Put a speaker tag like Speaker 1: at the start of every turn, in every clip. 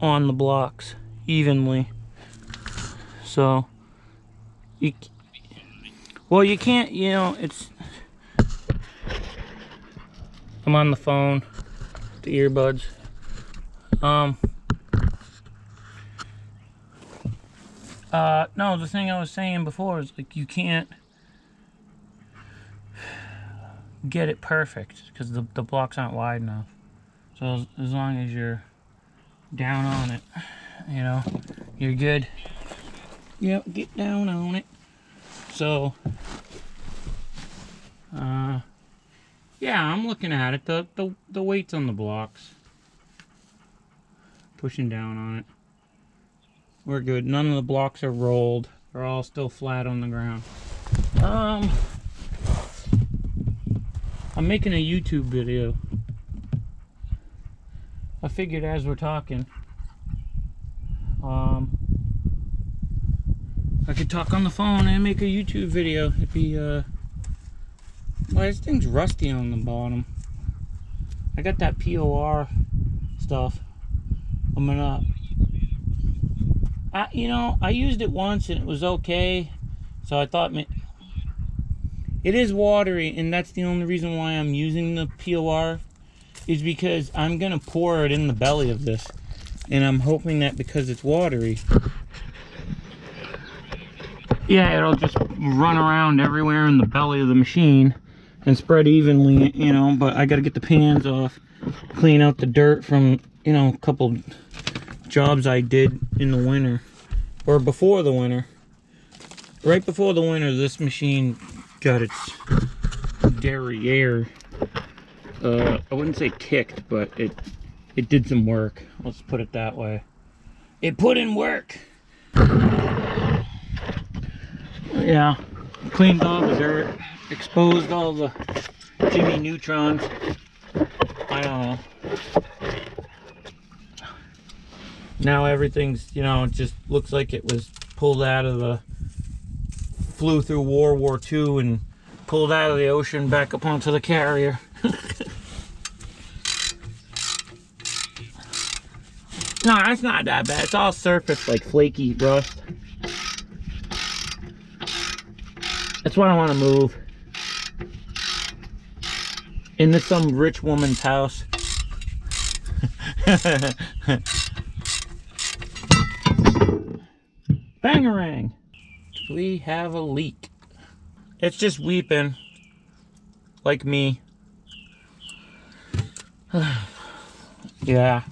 Speaker 1: on the blocks evenly. So you can't, you know, it's, I'm on the phone, the earbuds. No, the thing I was saying before is, like, you can't get it perfect because the blocks aren't wide enough. So as long as you're down on it, you know, you're good. Yep, get down on it. So, yeah, I'm looking at it. The weight's on the blocks. Pushing down on it. We're good. None of the blocks are rolled. They're all still flat on the ground. I'm making a YouTube video. I figured as we're talking, I could talk on the phone and make a YouTube video. It'd be, well, this thing's rusty on the bottom. I got that POR stuff. I'm gonna, you know, I used it once and it was okay. So I thought, it is watery, and that's the only reason why I'm using the POR, is because I'm gonna pour it in the belly of this, and I'm hoping that because it's watery, yeah, it'll just run around everywhere in the belly of the machine and spread evenly, you know. But I gotta get the pans off, clean out the dirt from, you know, a couple jobs I did in the winter, or before the winter. Right before the winter, this machine got its derriere, I wouldn't say kicked, but it did some work. Let's put it that way. It put in work. Yeah, cleaned all the dirt, exposed all the Jimmy Neutrons. I don't know. Now everything's, you know, it just looks like it was pulled out of the, flew through World War II and pulled out of the ocean back up onto the carrier. No, it's not that bad. It's all surface, like flaky rust. That's what I want to move. Into some rich woman's house. Bangarang! We have a leak. It's just weeping. Like me. Yeah.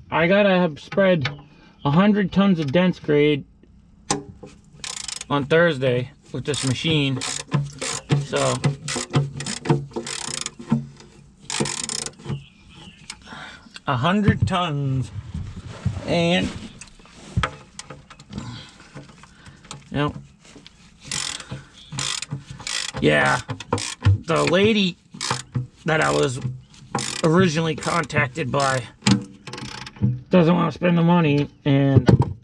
Speaker 1: I gotta have spread 100 tons of dense grade on Thursday with this machine. So 100 tons. And you know, yeah, the lady that I was originally contacted by doesn't want to spend the money, and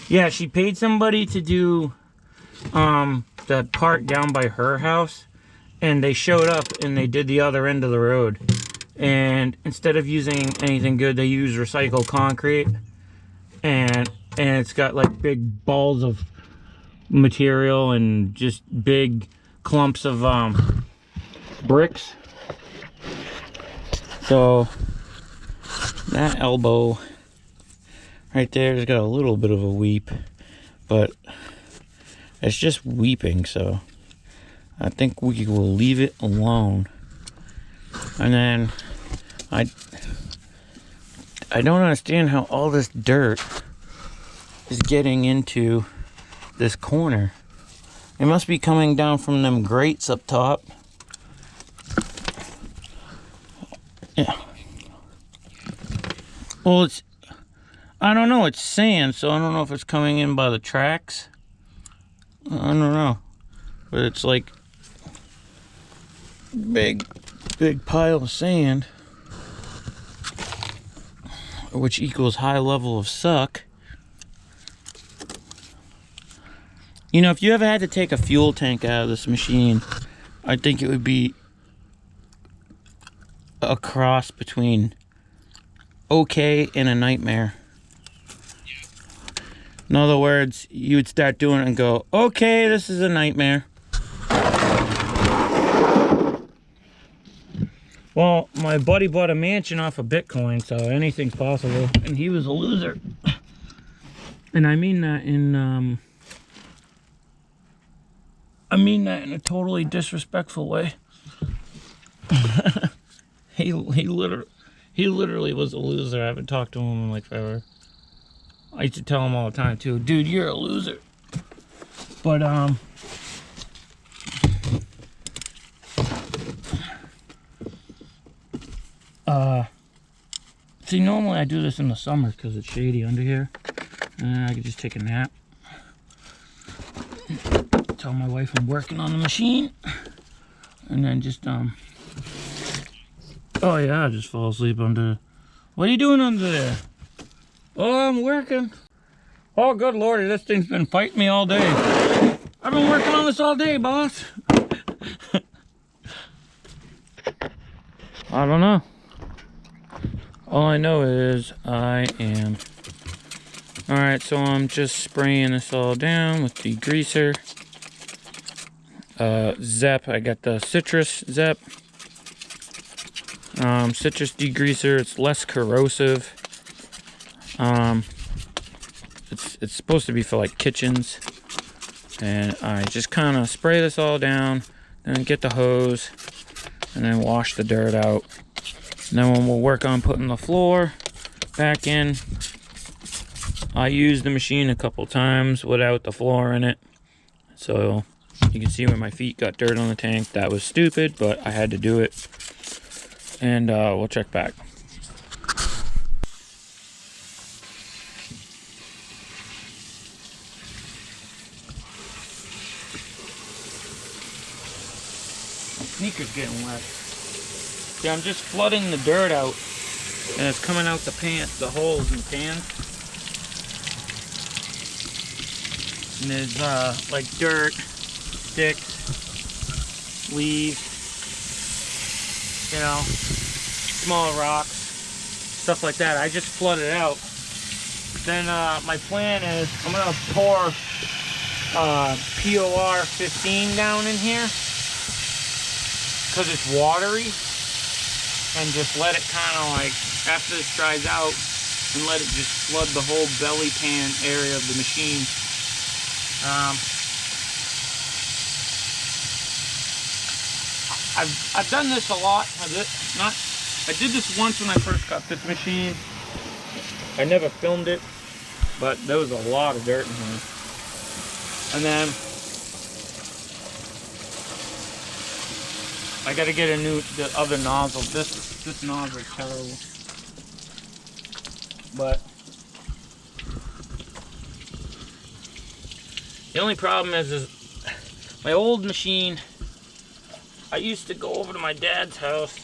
Speaker 1: yeah, she paid somebody to do the part down by her house, and they showed up and they did the other end of the road, and instead of using anything good, they used recycled concrete, and it's got like big balls of material and just big clumps of bricks. So that elbow right there has got a little bit of a weep, but it's just weeping, so I think we will leave it alone. And then I don't understand how all this dirt is getting into this corner. It must be coming down from them grates up top. Yeah. Well, it's, I don't know, it's sand, so I don't know if it's coming in by the tracks. I don't know. But it's like big pile of sand, which equals high level of suck. You know, if you ever had to take a fuel tank out of this machine, I think it would be a cross between okay and a nightmare. In other words, you would start doing it and go, okay, this is a nightmare. Well, my buddy bought a mansion off of Bitcoin, so anything's possible. And he was a loser. And I mean that in a totally disrespectful way. He literally was a loser. I haven't talked to him in like forever. I used to tell him all the time too, dude, you're a loser. But see, normally I do this in the summer because it's shady under here, and I could just take a nap. Tell my wife I'm working on the machine, and then just oh yeah, I just fall asleep under. What are you doing under there? Oh, I'm working. Oh, good lordy, this thing's been fighting me all day. I've been working on this all day, boss. I don't know. All I know is I am. Alright, so I'm just spraying this all down with Degreaser. Zep, I got the citrus Zep. Citrus Degreaser, it's less corrosive. It's supposed to be for like kitchens, and I just kind of spray this all down, then get the hose, and then wash the dirt out. And then when we'll work on putting the floor back in, I used the machine a couple times without the floor in it, so you can see where my feet got dirt on the tank. That was stupid, but I had to do it, and we'll check back. Sneakers getting wet. See, I'm just flooding the dirt out, and it's coming out the pants, the holes in the pans. And there's like dirt, sticks, leaves, you know, small rocks, stuff like that. I just flood it out. Then my plan is I'm gonna pour POR 15 down in here, because it's watery, and just let it kind of like, after this dries out, and let it just flood the whole belly pan area of the machine. I've done this a lot. I did this once when I first got this machine. I never filmed it, but there was a lot of dirt in here. And then I gotta get the other nozzle. This nozzle is terrible. But the only problem is my old machine. I used to go over to my dad's house.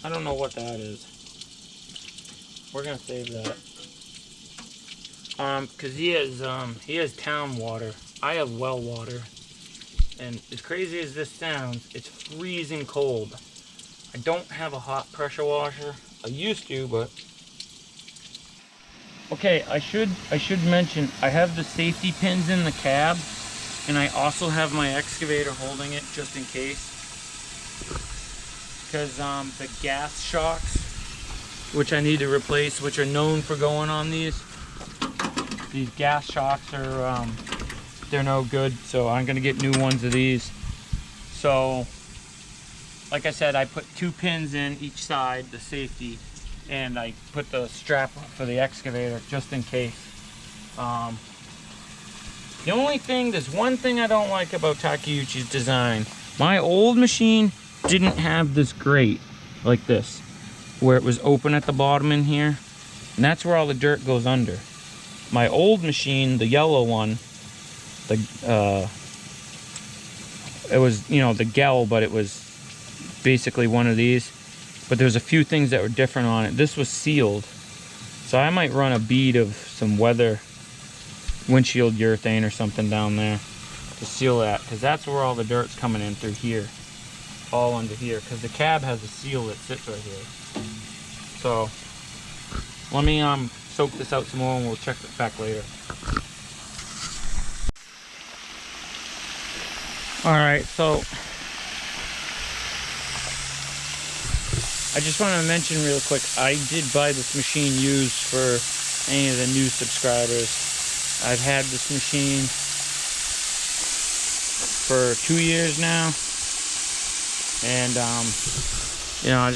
Speaker 1: I don't know what that is. We're gonna save that. Cause he has town water. I have well water. And as crazy as this sounds, it's freezing cold. I don't have a hot pressure washer. I used to, but okay, I should mention I have the safety pins in the cab, and I also have my excavator holding it just in case. Because the gas shocks, which I need to replace, which are known for going on these gas shocks are they're no good, so I'm gonna get new ones of these. So like I said, I put 2 pins in each side, the safety, and I put the strap for the excavator just in case. The only thing, there's one thing I don't like about Takeuchi's design. My old machine didn't have this grate like this, where it was open at the bottom in here, and that's where all the dirt goes under. My old machine, the yellow one, it was, you know, the Gel, but it was basically one of these. But there's a few things that were different on it. This was sealed, so I might run a bead of some weather windshield urethane or something down there to seal that, because that's where all the dirt's coming in through here, all under here, because the cab has a seal that sits right here. So let me soak this out some more and we'll check it back later. Alright, so I just want to mention real quick, I did buy this machine used for any of the new subscribers. I've had this machine for 2 years now, and you know,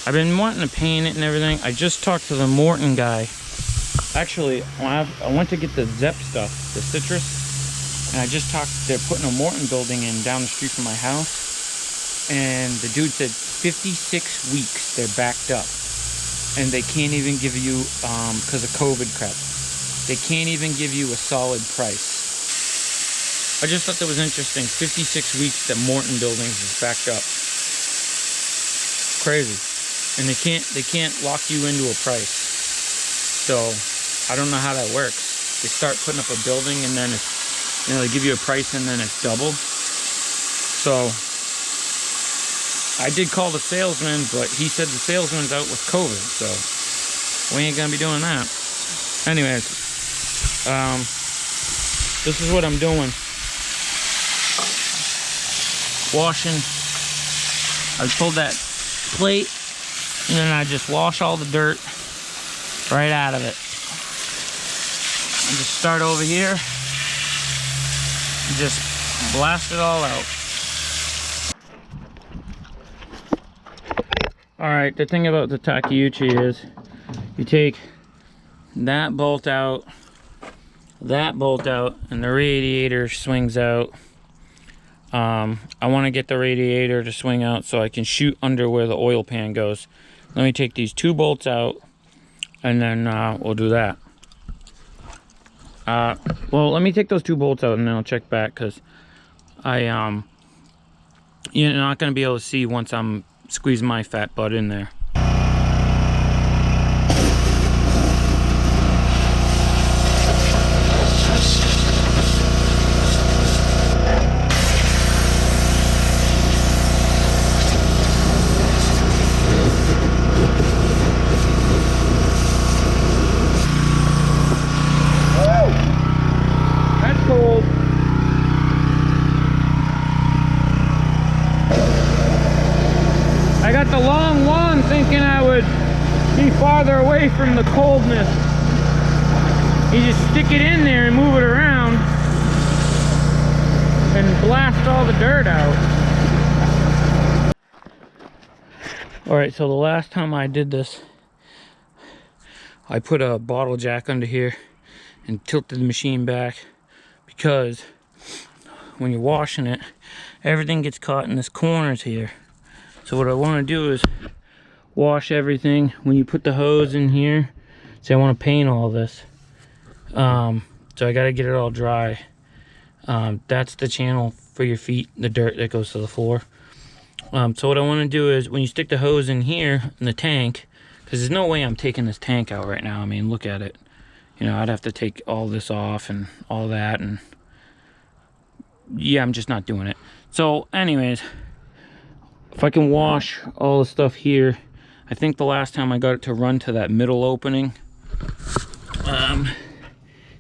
Speaker 1: I've been wanting to paint it and everything. I just talked to the Morton guy. Actually, I went to get the Zep stuff, the citrus, and I just talked. They're putting a Morton building in down the street from my house, and the dude said 56 weeks they're backed up, and they can't even give you because of COVID crap. They can't even give you a solid price. I just thought that was interesting. 56 weeks that Morton Buildings is backed up. Crazy. And they can't lock you into a price. So I don't know how that works. They start putting up a building and then it's, you know, they give you a price and then it's double. So I did call the salesman, but he said the salesman's out with COVID, so we ain't gonna be doing that. Anyways, this is what I'm doing. Washing. I pulled that plate and then I just wash all the dirt right out of it. And just start over here and just blast it all out. Alright, the thing about the Takeuchi is you take that bolt out, and the radiator swings out. I want to get the radiator to swing out so I can shoot under where the oil pan goes. Let me take these 2 bolts out, and then we'll do that. Well, let me take those 2 bolts out and then I'll check back, because you're not going to be able to see once I'm squeezing my fat butt in there. The long one, thinking I would be farther away from the coldness. You just stick it in there and move it around and blast all the dirt out. Alright, so the last time I did this, I put a bottle jack under here and tilted the machine back, because when you're washing it, everything gets caught in this corners here. So what I want to do is wash everything. When you put the hose in here, say I want to paint all this, so I got to get it all dry. That's the channel for your feet, the dirt that goes to the floor. So what I want to do is, when you stick the hose in here in the tank, because there's no way I'm taking this tank out right now. I mean, look at it. You know, I'd have to take all this off and all that, and yeah, I'm just not doing it. So anyways, if I can wash all the stuff here, I think the last time I got it to run to that middle opening,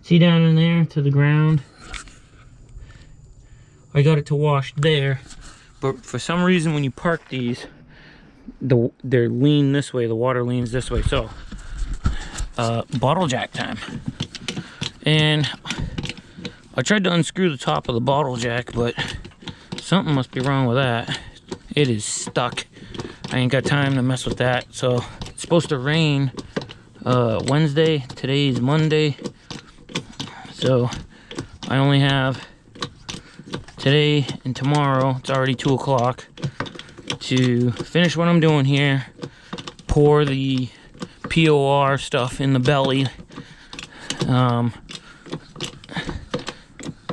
Speaker 1: see down in there to the ground, I got it to wash there, but for some reason when you park these, they're lean this way, the water leans this way. So bottle jack time. And I tried to unscrew the top of the bottle jack, but something must be wrong with that. It is stuck. I ain't got time to mess with that. So it's supposed to rain Wednesday. Today's Monday. So I only have today and tomorrow. It's already 2 o'clock to finish what I'm doing here. Pour the POR stuff in the belly.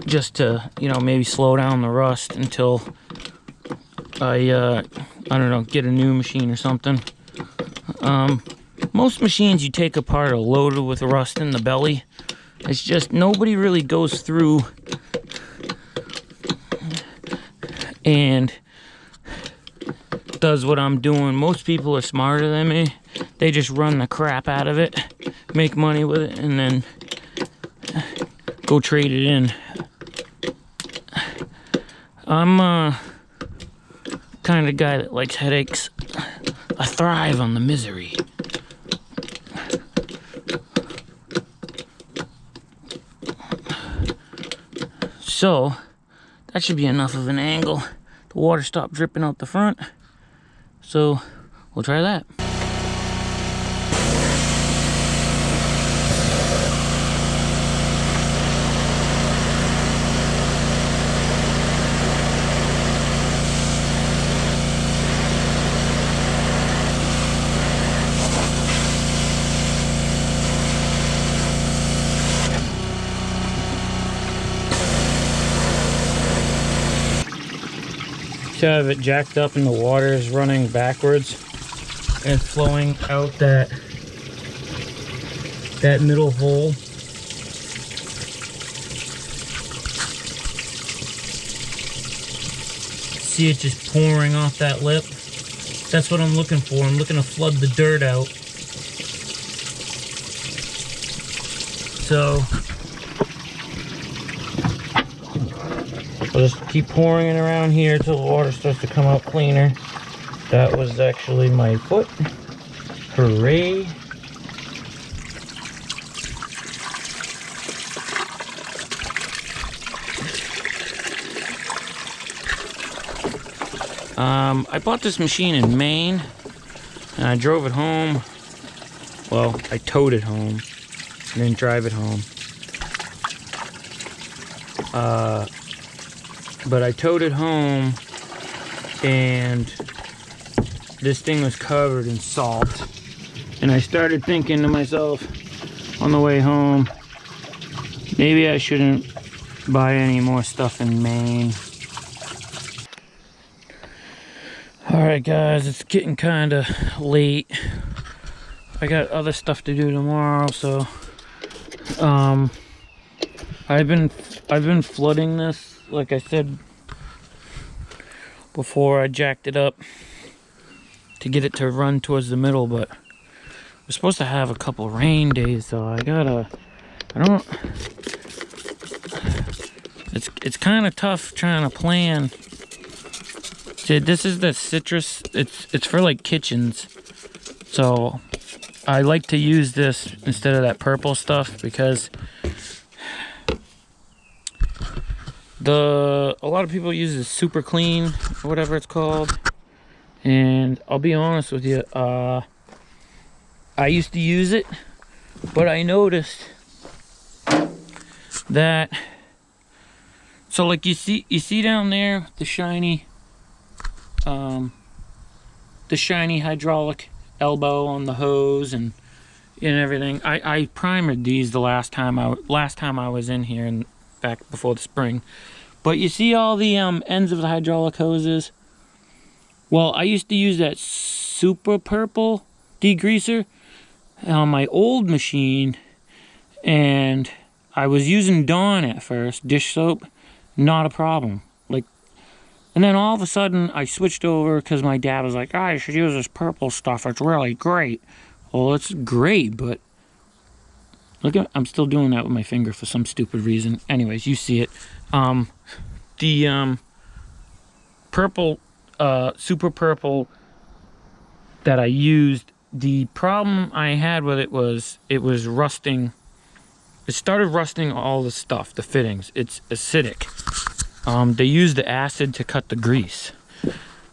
Speaker 1: Just to, you know, maybe slow down the rust until I don't know, get a new machine or something. Most machines you take apart are loaded with rust in the belly. It's just nobody really goes through and does what I'm doing. Most people are smarter than me. They just run the crap out of it, make money with it, and then go trade it in. I'm kind of guy that likes headaches. I thrive on the misery. So that should be enough of an angle. The water stopped dripping out the front, so we'll try that. To have it jacked up and the water is running backwards and flowing out that middle hole. See it just pouring off that lip? That's what I'm looking for. I'm looking to flood the dirt out. So I'll just keep pouring it around here till the water starts to come out cleaner. That was actually my foot. Hooray. I bought this machine in Maine, and I drove it home. Well, I towed it home, and then drive it home. But I towed it home, and this thing was covered in salt. And I started thinking to myself on the way home, maybe I shouldn't buy any more stuff in Maine. Alright guys, it's getting kind of late. I got other stuff to do tomorrow, so I've been flooding this, like I said before. I jacked it up to get it to run towards the middle, but we're supposed to have a couple rain days, so it's kind of tough trying to plan. See, this is the citrus, it's for like kitchens, so I like to use this instead of that purple stuff because a lot of people use this super clean or whatever it's called, and I'll be honest with you, I used to use it, but I noticed that, so like you see down there the shiny hydraulic elbow on the hose and everything. I primered these the last time I was in here and back before the spring. But you see all the ends of the hydraulic hoses? Well, I used to use that super purple degreaser on my old machine, and I was using Dawn at first, dish soap, not a problem. And then all of a sudden, I switched over because my dad was like, you should use this purple stuff. It's really great. Well, it's great, but look I'm still doing that with my finger for some stupid reason. Anyways, you see it. The purple, super purple that I used, the problem I had with it was rusting. It started rusting all the stuff, the fittings. It's acidic. They use the acid to cut the grease.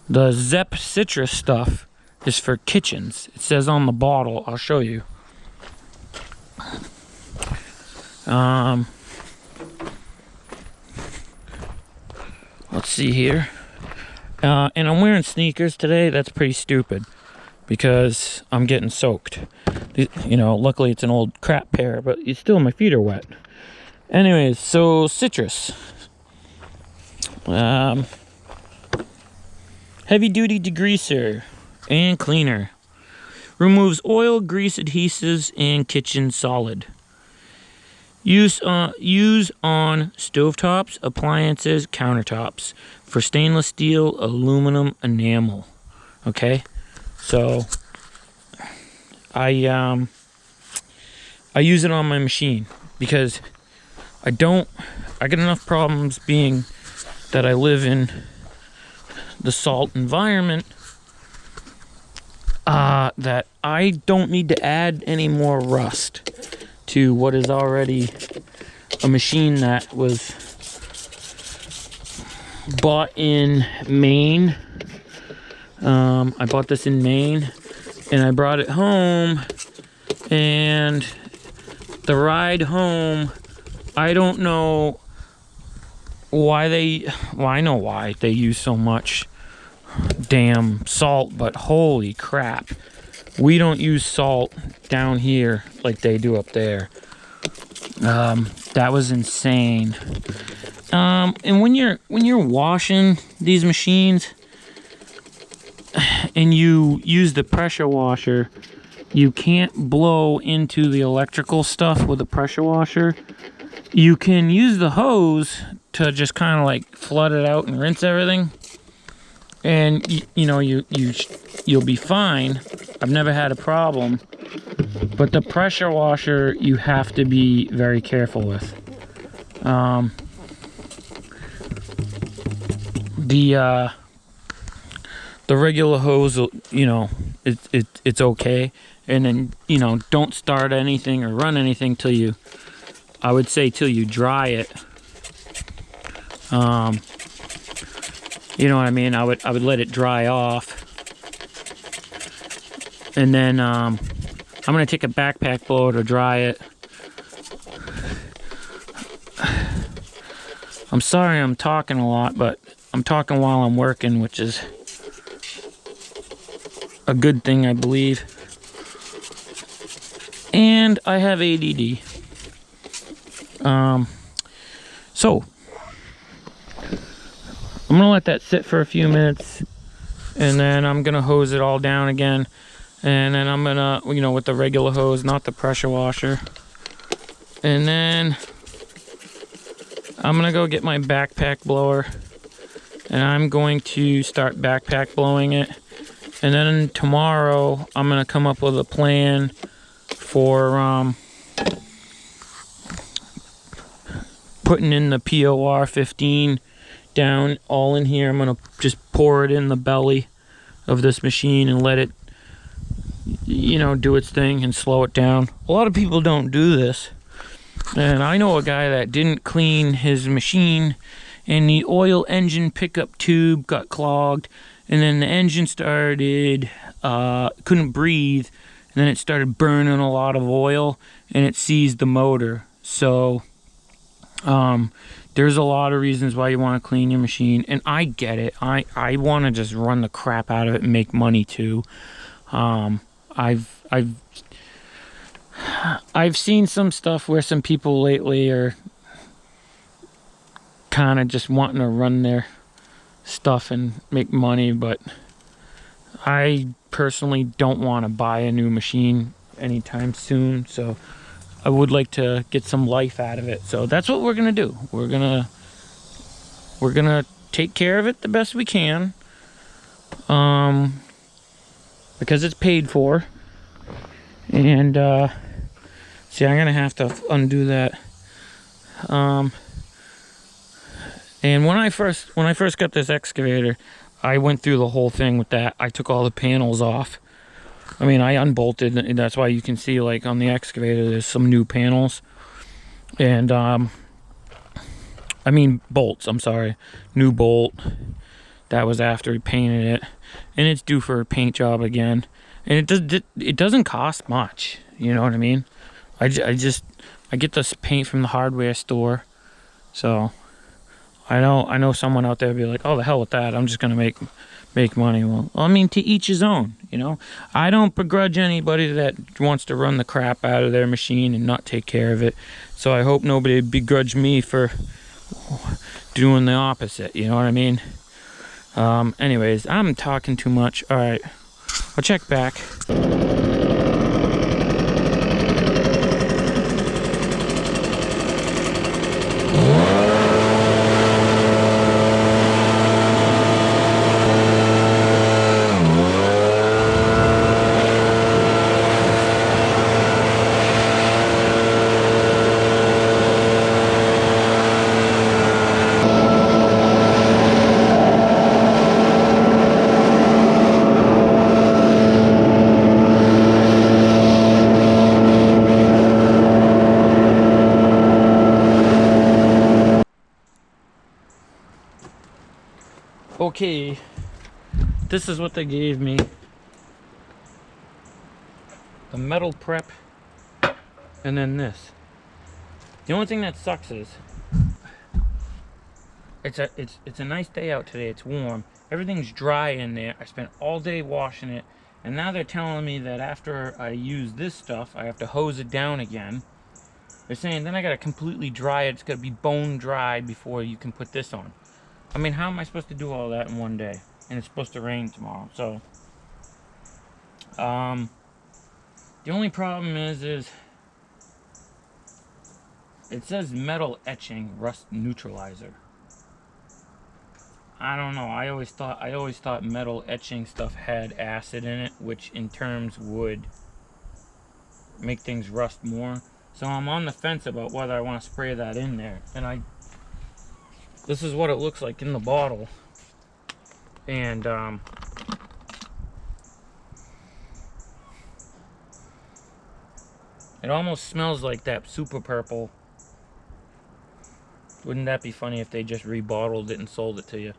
Speaker 1: The Zep citrus stuff is for kitchens. It says on the bottle. I'll show you. Let's see here. And I'm wearing sneakers today. That's pretty stupid because I'm getting soaked. You know, luckily it's an old crap pair, but still my feet are wet. Anyways, so citrus. Heavy duty degreaser and cleaner. Removes oil, grease, adhesives, and kitchen solid. Use on stovetops, appliances, countertops for stainless steel, aluminum, enamel. Okay, so I use it on my machine because I get enough problems being that I live in the salt environment that I don't need to add any more rust to what is already a machine that was bought in Maine. I bought this in Maine and I brought it home, and the ride home, I don't know why well, I know why they use so much damn salt, but holy crap, we don't use salt down here like they do up there. That was insane. And when you're washing these machines and you use the pressure washer, you can't blow into the electrical stuff with a pressure washer. You can use the hose to just kind of like flood it out and rinse everything, and you'll be fine. I've never had a problem, but the pressure washer you have to be very careful with. The regular hose, it's okay, and then don't start anything or run anything till you dry it. You know what I mean? I would let it dry off, and then I'm gonna take a backpack blower to dry it. I'm sorry I'm talking a lot, but I'm talking while I'm working, which is a good thing, I believe. And I have ADD. So I'm gonna let that sit for a few minutes, and then I'm gonna hose it all down again, and then I'm gonna, with the regular hose, not the pressure washer, and then I'm gonna go get my backpack blower, and I'm going to start backpack blowing it, and then tomorrow I'm gonna come up with a plan for putting in the POR 15 down all in here. I'm gonna just pour it in the belly of this machine and let it do its thing and slow it down. A lot of people don't do this, and I know a guy that didn't clean his machine, and the oil engine pickup tube got clogged, and then the engine started couldn't breathe, and then it started burning a lot of oil, and it seized the motor. So there's a lot of reasons why you want to clean your machine, and I get it. I want to just run the crap out of it and make money too. I've seen some stuff where some people lately are kind of just wanting to run their stuff and make money, but I personally don't want to buy a new machine anytime soon, so I would like to get some life out of it. So that's what we're gonna do. We're gonna take care of it the best we can, because it's paid for. And see, I'm gonna have to undo that. And when I first got this excavator, I went through the whole thing with that. I took all the panels off. I mean, I unbolted, and that's why you can see, like, on the excavator, there's some new panels. And, I mean, bolts, I'm sorry. New bolt. That was after we painted it. And it's due for a paint job again. And it doesn't cost much, you know what I mean? I get this paint from the hardware store. So, I know someone out there will be like, oh, the hell with that. I'm just going to make money. Well, I mean, to each his own, I don't begrudge anybody that wants to run the crap out of their machine and not take care of it. So I hope nobody begrudge me for doing the opposite, you know what I mean? Anyways, I'm talking too much. All right, I'll check back. Okay, this is what they gave me. The metal prep, and then this. The only thing that sucks is it's a nice day out today. It's warm. Everything's dry in there. I spent all day washing it, and now they're telling me that after I use this stuff, I have to hose it down again. They're saying then I gotta completely dry it. It's gotta be bone dry before you can put this on. I mean, how am I supposed to do all that in one day? And it's supposed to rain tomorrow. So, the only problem is it says metal etching rust neutralizer. I don't know. I always thought metal etching stuff had acid in it, which in terms would make things rust more. So I'm on the fence about whether I want to spray that in there. And this is what it looks like in the bottle. And it almost smells like that super purple. Wouldn't that be funny if they just rebottled it and sold it to you?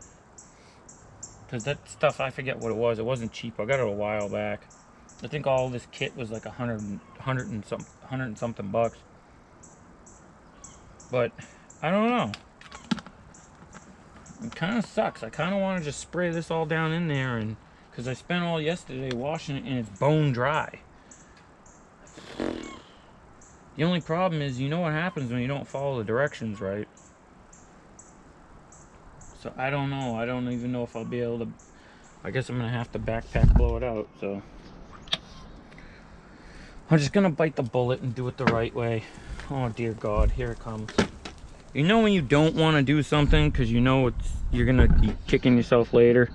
Speaker 1: Because that stuff, I forget what it was. It wasn't cheap. I got it a while back. I think all this kit was like 100 and something bucks. But I don't know. It kind of sucks. I kind of want to just spray this all down in there, and because I spent all yesterday washing it and it's bone dry. The only problem is, you know what happens when you don't follow the directions right. So I don't know. I don't even know if I'll be able to. I guess I'm gonna have to backpack blow it out. So I'm just gonna bite the bullet and do it the right way. Oh dear God, here it comes. You know when you don't want to do something because you know you're gonna be kicking yourself later.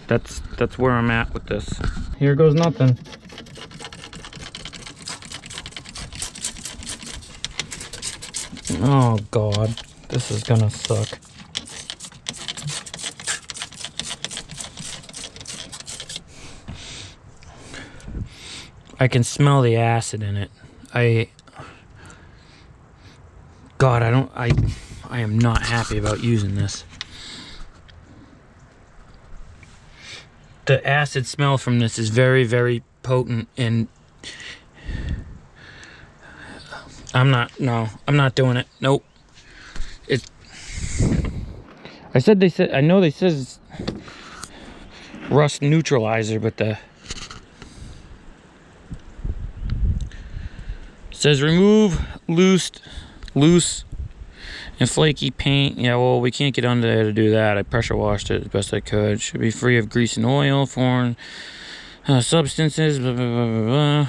Speaker 1: That's where I'm at with this. Here goes nothing. Oh God, this is gonna suck. I can smell the acid in it. God, I am not happy about using this. The acid smell from this is very, very potent, and I'm not doing it. Nope. I know they says rust neutralizer, but it says remove loose and flaky paint. Yeah, well, we can't get under there to do that. I pressure washed it as best I could. Should be free of grease and oil, foreign substances, blah, blah, blah, blah, blah.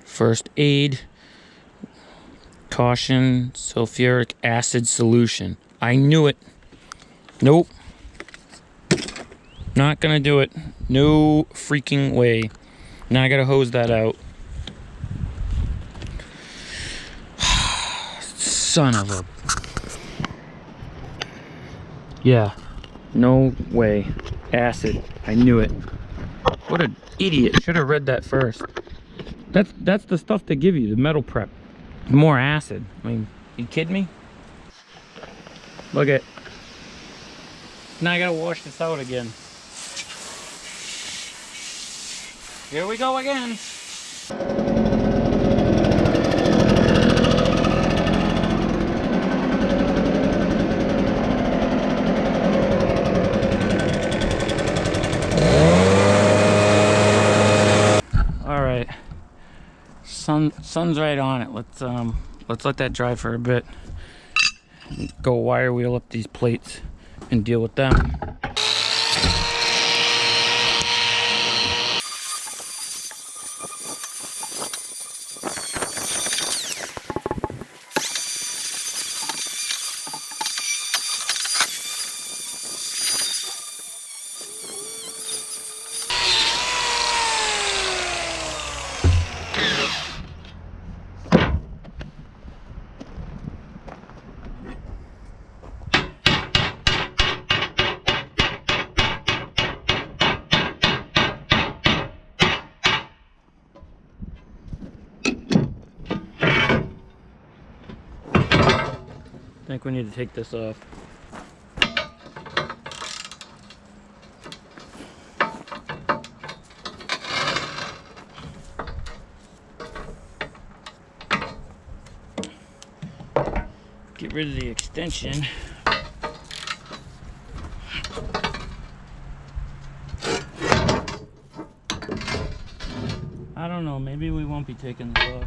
Speaker 1: First aid. Caution, sulfuric acid solution. I knew it. Nope. Not gonna do it. No freaking way. Now I gotta hose that out. Son of a... Yeah. No way. Acid. I knew it. What an idiot. Should have read that first. That's the stuff they give you, the metal prep. More acid. I mean, you kidding me? Look at. Now I gotta wash this out again. Here we go again. All right. Sun's right on it. Let's let that dry for a bit. Go wire wheel up these plates and deal with them. I think we need to take this off. get rid of the extension. I don't know, maybe we won't be taking this off.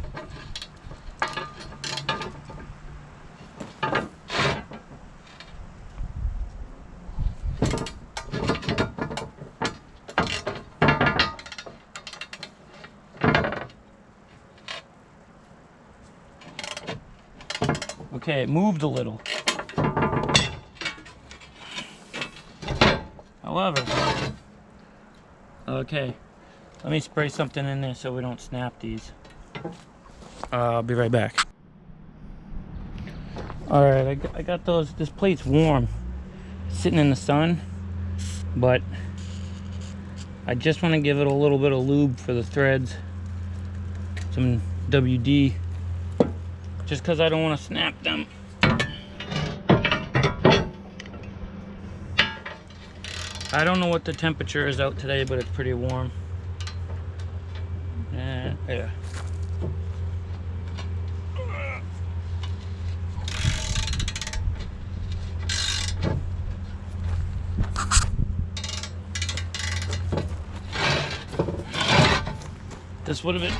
Speaker 1: Okay, it moved a little. However, okay, let me spray something in there so we don't snap these. I'll be right back. Alright, I got those. This plate's warm, sitting in the sun, but I just want to give it a little bit of lube for the threads, some WD. Just because I don't want to snap them. I don't know what the temperature is out today, but it's pretty warm. Yeah. This would have been...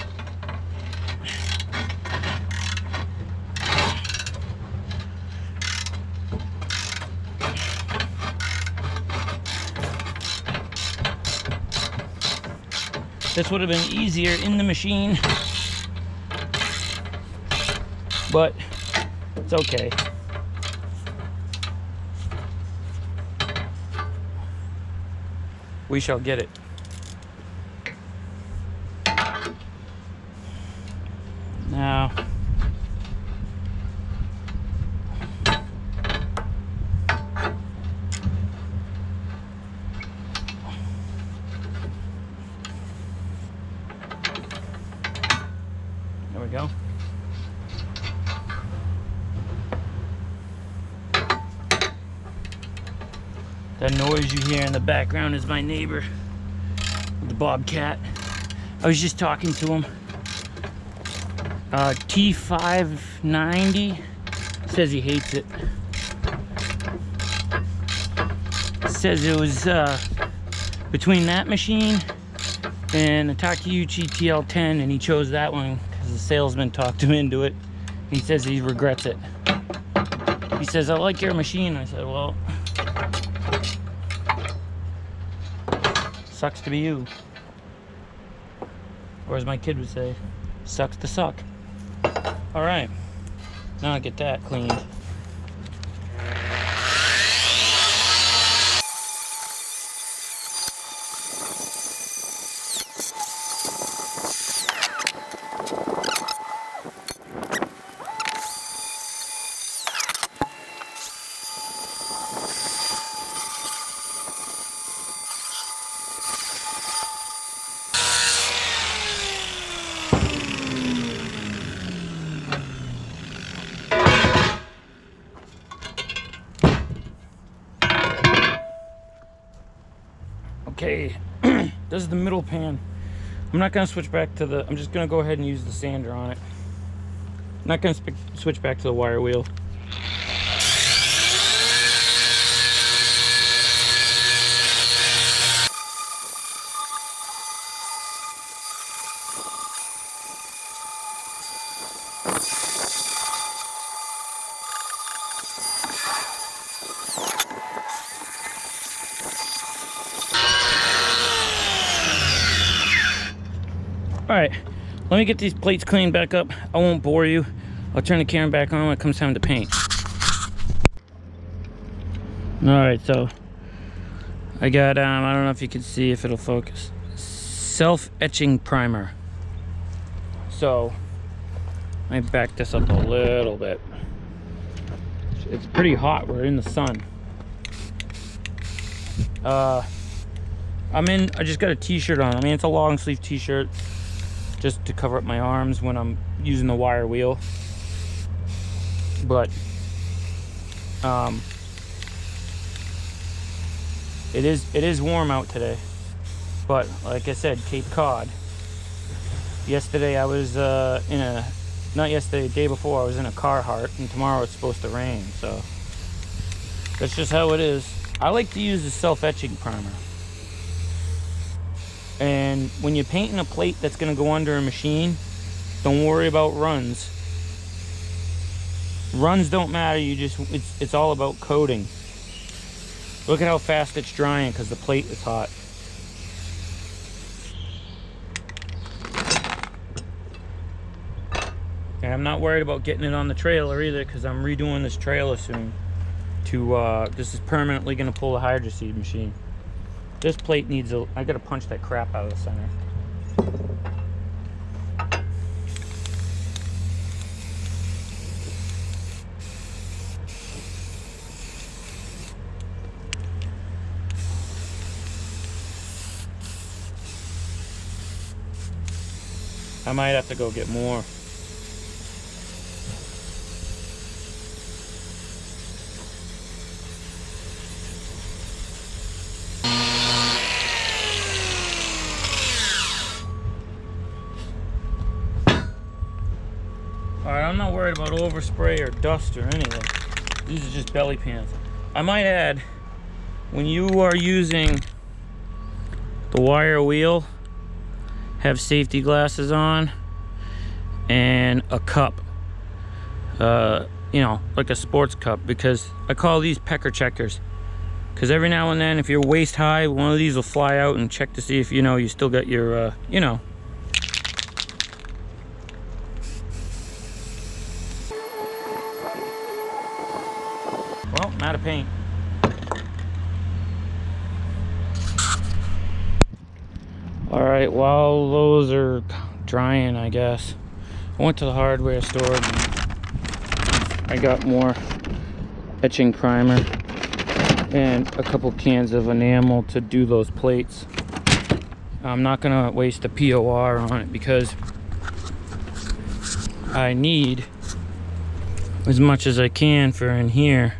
Speaker 1: This would have been easier in the machine, but it's okay. We shall get it. Now, there we go. That noise you hear in the background is my neighbor, the bobcat. I was just talking to him. T590 says he hates it. Says it was between that machine and the Takeuchi TL10, and he chose that one because the salesman talked him into it. He says he regrets it. He says, I like your machine. I said, well, sucks to be you. Or as my kid would say, sucks to suck. All right, now I get that cleaned. Okay, this is the middle pan. I'm not gonna switch back to the, I'm just gonna go ahead and use the sander on it. I'm not gonna switch back to the wire wheel. All right, let me get these plates cleaned back up. I won't bore you. I'll turn the camera back on when it comes time to paint. All right, so I got, I don't know if you can see, if it'll focus, self-etching primer. So let me back this up a little bit. It's pretty hot, we're in the sun. I just got a t-shirt on. I mean, it's a long sleeve t-shirt, just to cover up my arms when I'm using the wire wheel. But it is warm out today. But like I said, Cape Cod. Yesterday I was in a not yesterday, the day before, I was in a Carhartt, and tomorrow it's supposed to rain, so that's just how it is. I like to use the self-etching primer. And when you're painting a plate that's going to go under a machine, don't worry about runs. Runs don't matter, it's all about coating. Look at how fast it's drying because the plate is hot. And I'm not worried about getting it on the trailer either because I'm redoing this trailer soon. This is permanently going to pull the hydro seed machine. This plate needs I got to punch that crap out of the center. I might have to go get more. Alright, I'm not worried about overspray or dust or anything. These are just belly pans. I might add, when you are using the wire wheel, have safety glasses on and a cup, you know, like a sports cup, because I call these pecker checkers, because every now and then if you're waist high, one of these will fly out and check to see if you still got your you know. Well, I'm out of paint. Alright, while those are drying, I guess, I went to the hardware store and I got more etching primer and a couple cans of enamel to do those plates. I'm not gonna waste the POR on it because I need as much as I can for in here.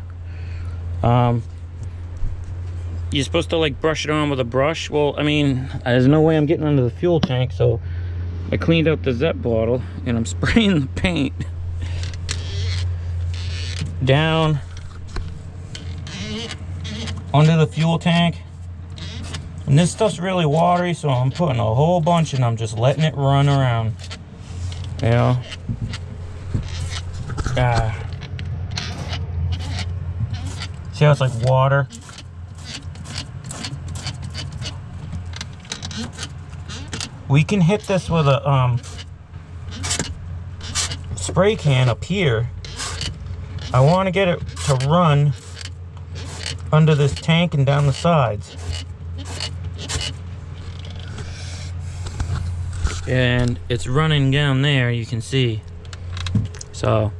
Speaker 1: You're supposed to like brush it on with a brush. Well, I mean, there's no way I'm getting under the fuel tank, so I cleaned out the Zep bottle and I'm spraying the paint down under the fuel tank. And this stuff's really watery, so I'm putting a whole bunch and I'm just letting it run around. You know? See how it's like water? We can hit this with a spray can up here. I want to get it to run under this tank and down the sides. And it's running down there, you can see. So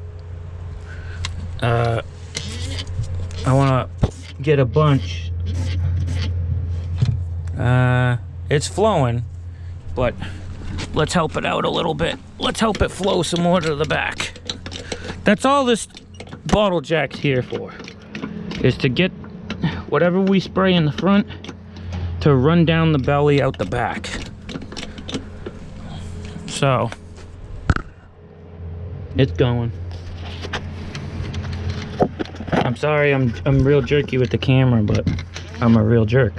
Speaker 1: I want to get a bunch. It's flowing, but let's help it out a little bit. Let's help it flow some more to the back. That's all this bottle jack's here for, is to get whatever we spray in the front to run down the belly out the back. So it's going. I'm sorry, I'm real jerky with the camera, but I'm a real jerk.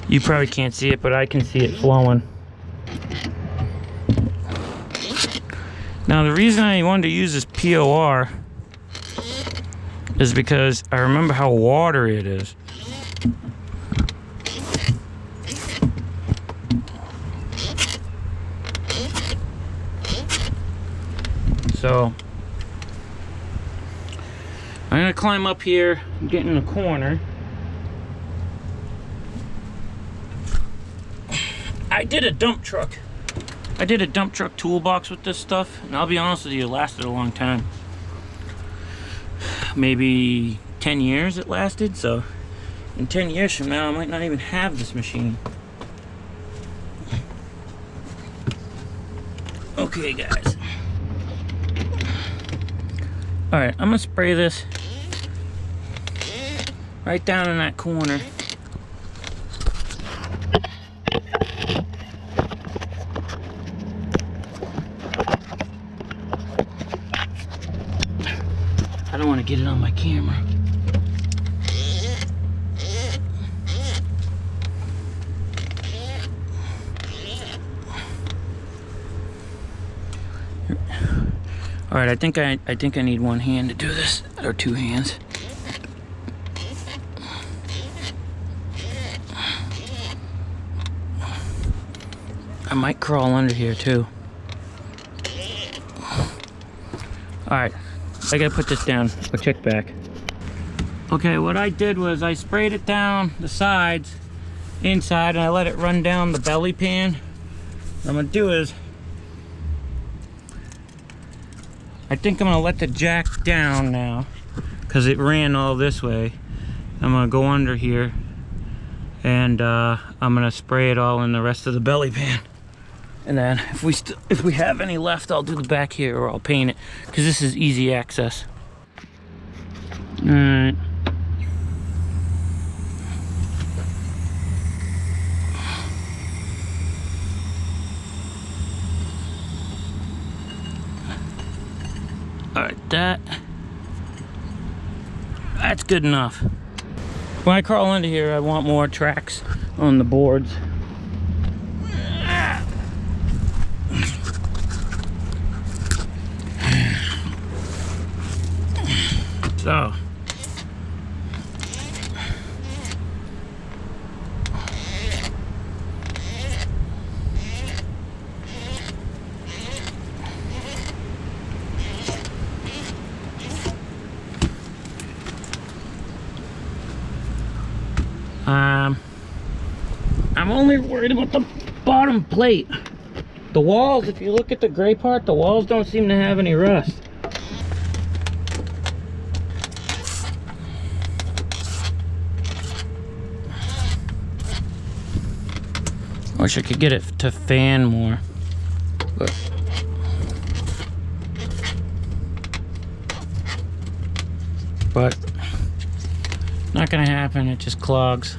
Speaker 1: You probably can't see it, but I can see it flowing. Now, the reason I wanted to use this POR is because I remember how watery it is. So I'm gonna climb up here, get in the corner. I did a dump truck toolbox with this stuff, and I'll be honest with you, it lasted a long time. Maybe 10 years it lasted, so in 10 years from now I might not even have this machine. Okay guys, All right, I'm gonna spray this right down in that corner. I don't want to get it on my camera. All right, I think I need one hand to do this, or two hands. I might crawl under here too. All right, I gotta put this down. I'll check back. Okay, what I did was I sprayed it down the sides, inside, and I let it run down the belly pan. What I'm gonna do is, I think I'm gonna let the jack down now, because it ran all this way. I'm gonna go under here, and I'm gonna spray it all in the rest of the belly pan. And then if we have any left, I'll do the back here, or I'll paint it, because this is easy access. All right. All right, that's good enough. When I crawl under here, I want more tracks on the boards. So, I'm only worried about the bottom plate. The walls, if you look at the gray part, the walls don't seem to have any rust. Wish I could get it to fan more, but not gonna happen. It just clogs.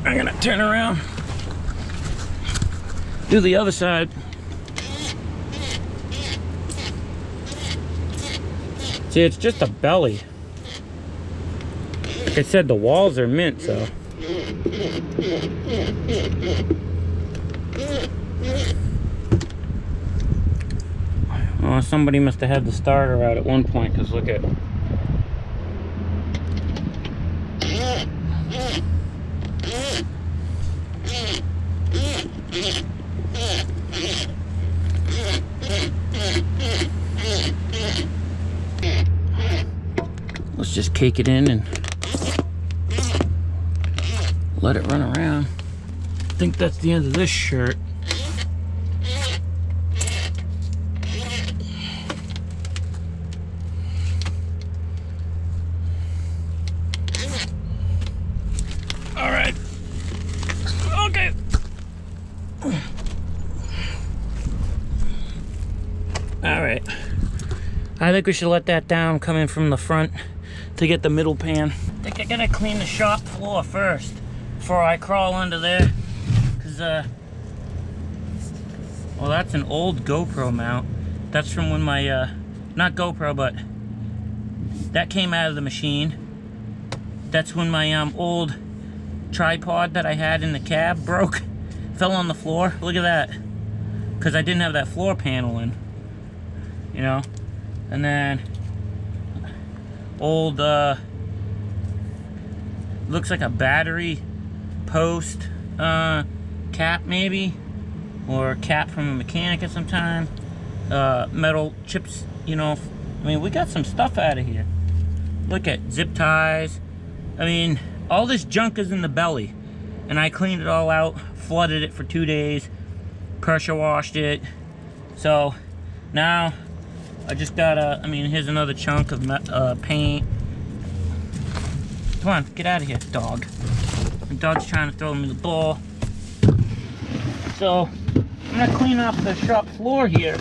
Speaker 1: I'm gonna turn around, do the other side. See, it's just a belly. Like I said, the walls are mint, so. Oh, somebody must have had the starter out at one point, because look at. Let's just cake it in and let it run around. I think that's the end of this shirt. All right. Okay. All right. I think we should let that down, come in from the front to get the middle pan. I think I gotta clean the shop floor first before I crawl under there, because well, that's an old GoPro mount. That's from when my not GoPro, but that came out of the machine. That's when my old tripod that I had in the cab broke, fell on the floor. Look at that, because I didn't have that floor panel in, you know. And then old looks like a battery post cap, maybe, or cap from a mechanic at some time. Metal chips, you know. I mean, we got some stuff out of here. Look at zip ties. I mean, all this junk is in the belly, and I cleaned it all out, flooded it for 2 days, pressure washed it, So now I just gotta, I mean, here's another chunk of paint. Come on, get out of here, dog. The dog's trying to throw me the ball. So I'm gonna clean up the shop floor here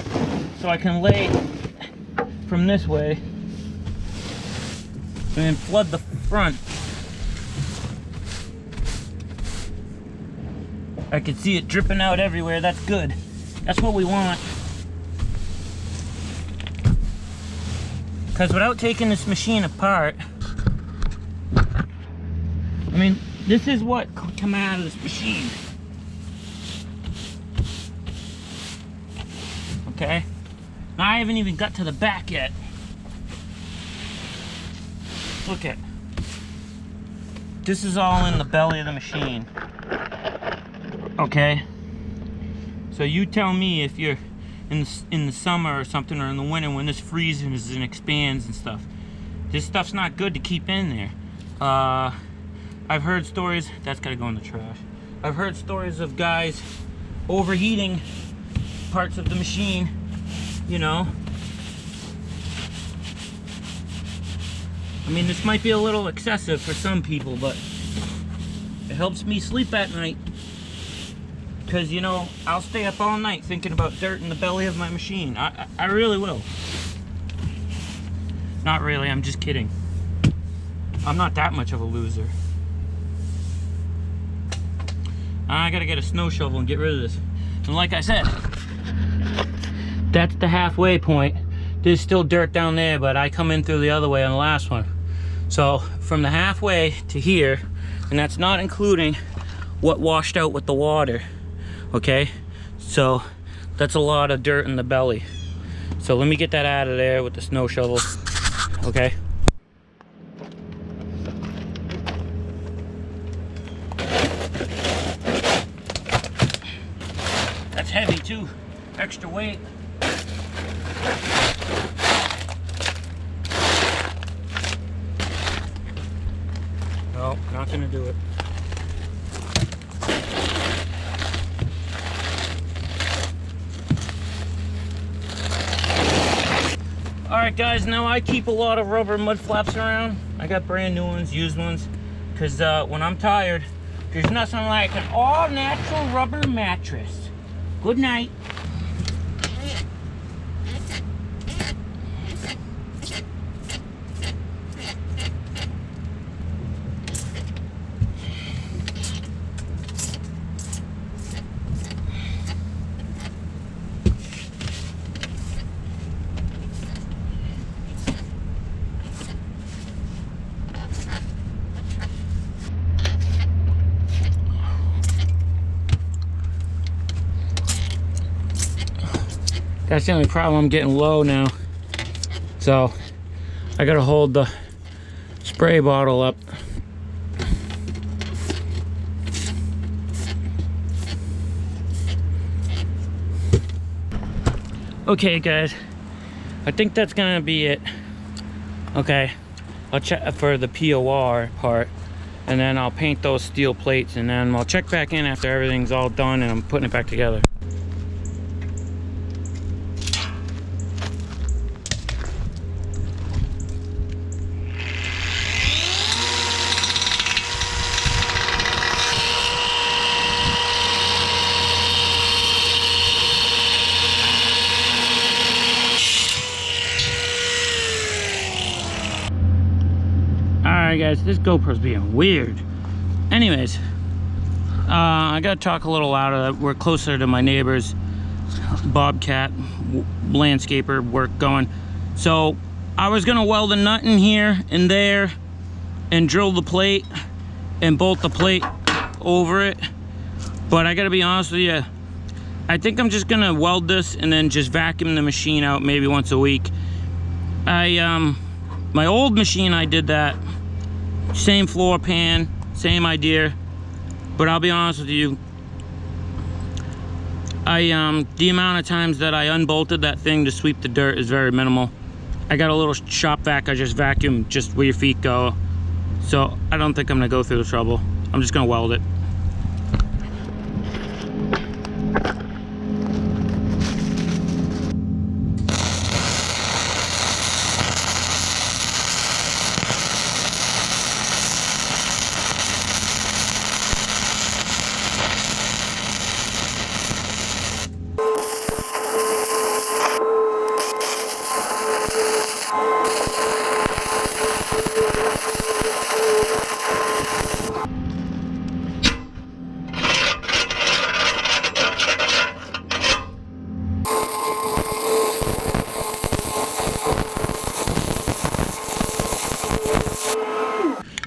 Speaker 1: so I can lay from this way and then flood the front. I can see it dripping out everywhere. That's good. That's what we want. Because without taking this machine apart, I mean, this is what could come out of this machine. Okay? Now I haven't even got to the back yet. Look at. This is all in the belly of the machine. Okay? So you tell me if you're in the summer or something, or in the winter when this freezes and expands and stuff. This stuff's not good to keep in there. I've heard stories, that's gotta go in the trash. I've heard stories of guys overheating parts of the machine, you know. I mean, this might be a little excessive for some people, but it helps me sleep at night. Because, you know, I'll stay up all night thinking about dirt in the belly of my machine. I really will. Not really, I'm just kidding. I'm not that much of a loser. I gotta get a snow shovel and get rid of this. And like I said, that's the halfway point. There's still dirt down there, but I come in through the other way on the last one. So from the halfway to here, and that's not including what washed out with the water. Okay, so that's a lot of dirt in the belly. So let me get that out of there with the snow shovel. Okay. That's heavy too, extra weight. No, not gonna do it. Alright guys, now I keep a lot of rubber mud flaps around. I got brand new ones, used ones, because when I'm tired, there's nothing like an all-natural rubber mattress. Good night. That's the only problem, I'm getting low now. So I gotta hold the spray bottle up. Okay guys, I think that's gonna be it. Okay, I'll check for the POR part, and then I'll paint those steel plates, and then I'll check back in after everything's all done and I'm putting it back together. Alright guys, this GoPro's being weird. Anyways, I gotta talk a little louder. We're closer to my neighbor's Bobcat landscaper work going. So I was gonna weld a nut in here and there and drill the plate and bolt the plate over it. But I gotta be honest with you, I think I'm just gonna weld this and then just vacuum the machine out maybe once a week. My old machine, I did that. Same floor pan, same idea. But I'll be honest with you, the amount of times that I unbolted that thing to sweep the dirt is very minimal. I got a little shop vac, I just vacuum just where your feet go. So I don't think I'm gonna go through the trouble. I'm just gonna weld it.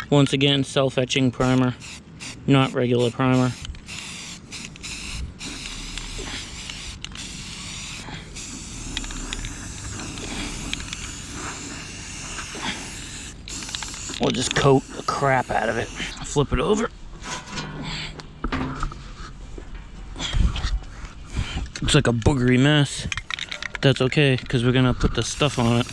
Speaker 1: Once again, self-etching primer, not regular primer. We'll just coat the crap out of it. Flip it over. Looks like a boogery mess. But that's okay, because we're gonna put the stuff on it.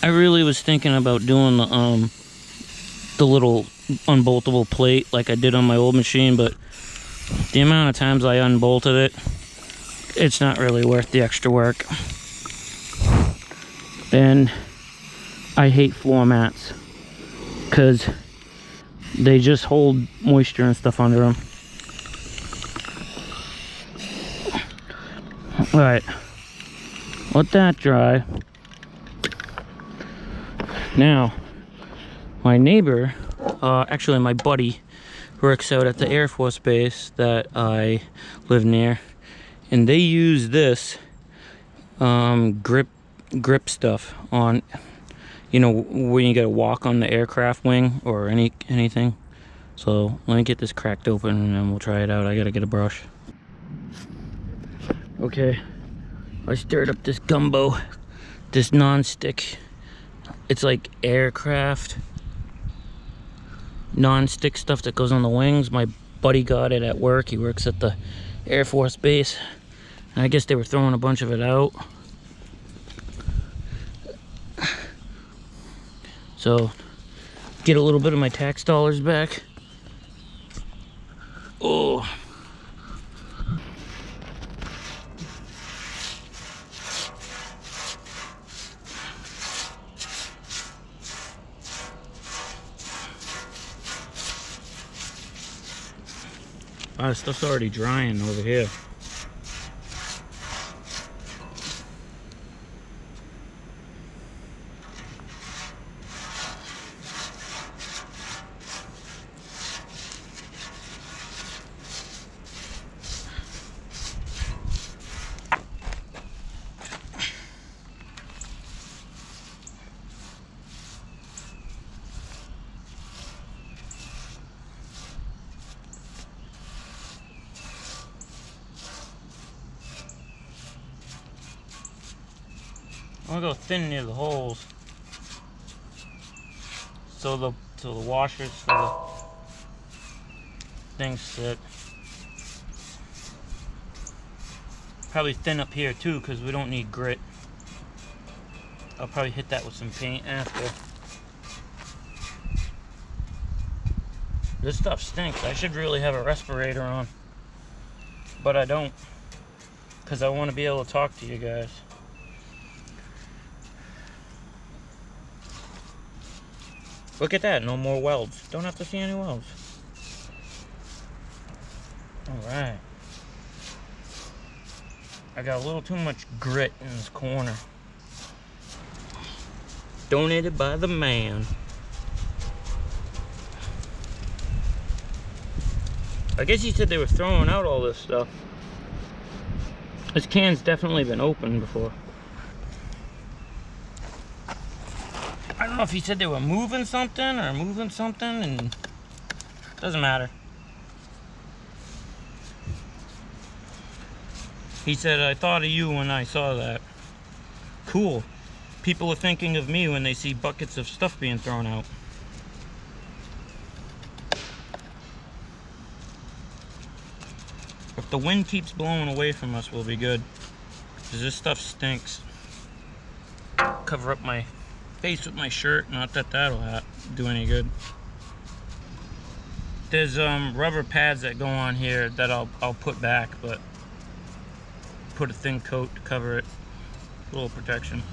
Speaker 1: I really was thinking about doing the little unboltable plate like I did on my old machine, but the amount of times I unbolted it, it's not really worth the extra work. And I hate floor mats because they just hold moisture and stuff under them. Alright, let that dry. Now, my neighbor, actually my buddy, works out at the Air Force Base that I live near, and they use this grip stuff on, you know, when you gotta walk on the aircraft wing or anything. So let me get this cracked open and then we'll try it out. I gotta get a brush. Okay, I stirred up this gumbo, this non-stick. It's like aircraft non-stick stuff that goes on the wings. My buddy got it at work. He works at the Air Force Base, and I guess they were throwing a bunch of it out. So, get a little bit of my tax dollars back. Oh. Wow, stuff's already drying over here. I'm gonna go thin near the holes, so the washers for the things sit. Probably thin up here too, because we don't need grit. I'll probably hit that with some paint after. This stuff stinks. I should really have a respirator on, but I don't, because I want to be able to talk to you guys. Look at that, no more welds. Don't have to see any welds. Alright. I got a little too much grit in this corner. Donated by the man. I guess he said they were throwing out all this stuff. This can's definitely been opened before. I don't know if he said they were moving something, and doesn't matter. He said, I thought of you when I saw that. Cool. People are thinking of me when they see buckets of stuff being thrown out. If the wind keeps blowing away from us, we'll be good. Because this stuff stinks. Cover up my face with my shirt, not that that'll do any good. There's rubber pads that go on here that I'll put back, but put a thin coat to cover it. A little protection.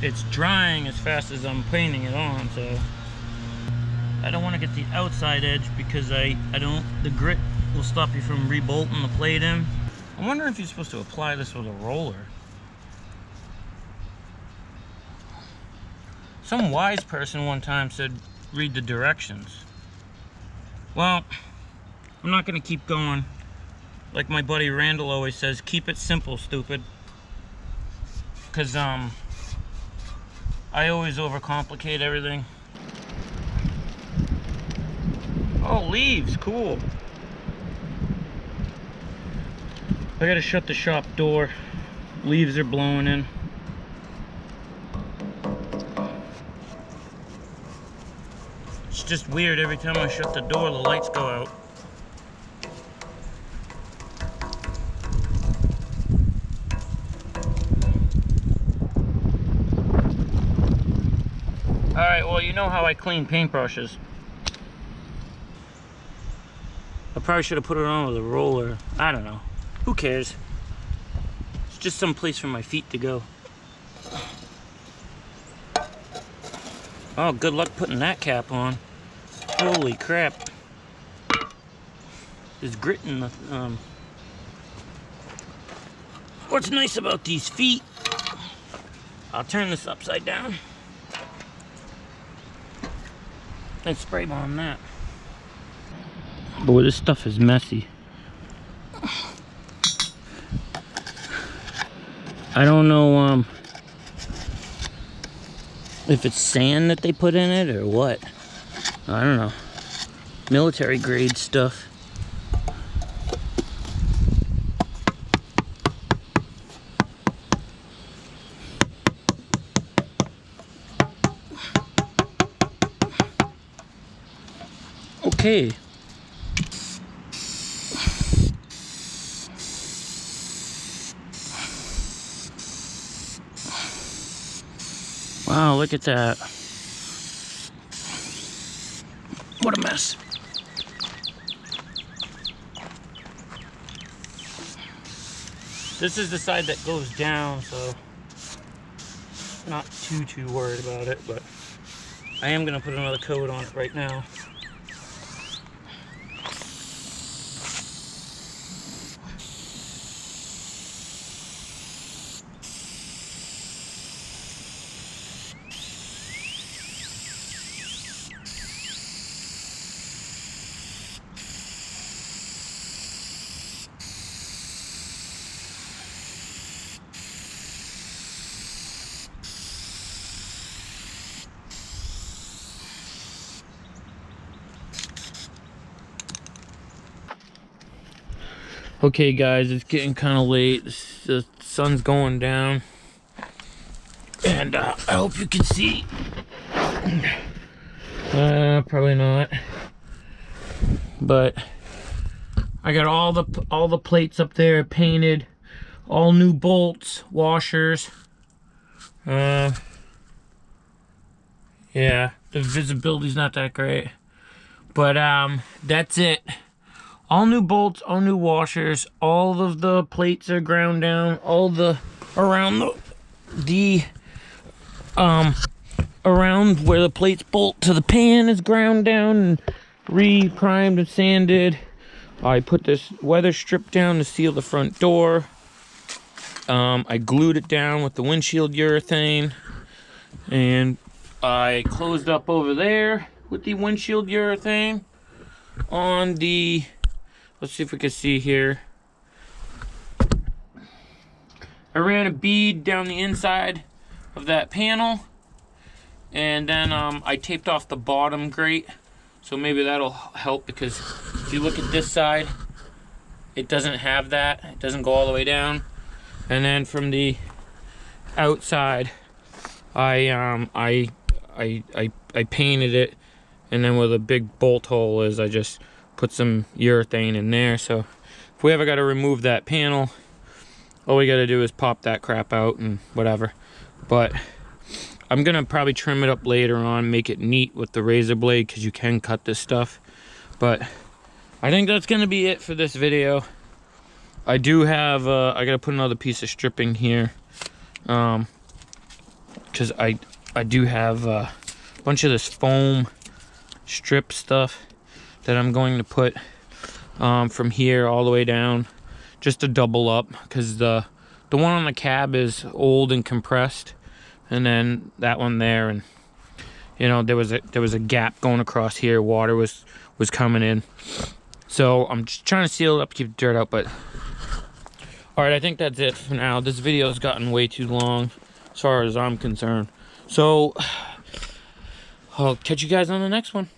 Speaker 1: It's drying as fast as I'm painting it on, so I don't want to get the outside edge because the grit will stop you from rebolting the plate in. I'm wondering if you're supposed to apply this with a roller. Some wise person one time said, read the directions. Well, I'm not going to keep going like my buddy Randall always says, keep it simple, stupid. Because I always overcomplicate everything. Oh, leaves, cool. I gotta shut the shop door. Leaves are blowing in. It's just weird, every time I shut the door, the lights go out. Alright, well, you know how I clean paintbrushes. I probably should have put it on with a roller. I don't know. Who cares? It's just some place for my feet to go. Oh, good luck putting that cap on. Holy crap. There's grit in the... What's nice about these feet... I'll turn this upside down. And spray bomb that. Boy, this stuff is messy. I don't know if it's sand that they put in it or what. I don't know. Military grade stuff. Okay. Wow, look at that. What a mess. This is the side that goes down, so not too worried about it, but I am gonna put another coat on it right now. Okay guys, it's getting kind of late. The sun's going down. And I hope you can see. Probably not. But I got all the plates up there painted. All new bolts, washers. Yeah, the visibility's not that great. But that's it. All new bolts, all new washers, all of the plates are ground down, all the around around where the plates bolt to the pan is ground down and re-primed and sanded. I put this weather strip down to seal the front door. I glued it down with the windshield urethane, and I closed up over there with the windshield urethane on the... Let's see if we can see here. I ran a bead down the inside of that panel, and then I taped off the bottom grate, so maybe that'll help, because if you look at this side, it doesn't have that. It doesn't go all the way down. And then from the outside, I painted it, and then where the big bolt hole is, I just put some urethane in there. So if we ever got to remove that panel, all we got to do is pop that crap out and whatever. But I'm gonna probably trim it up later on, make it neat with the razor blade, because you can cut this stuff. But I think that's gonna be it for this video. I do have I gotta put another piece of stripping here, because I do have a bunch of this foam strip stuff that I'm going to put from here all the way down, just to double up, because the one on the cab is old and compressed, and then that one there, and you know, there was a gap going across here. Water was coming in, So I'm just trying to seal it up, keep the dirt out, but all right, I think that's it for now. This video has gotten way too long as far as I'm concerned. So I'll catch you guys on the next one.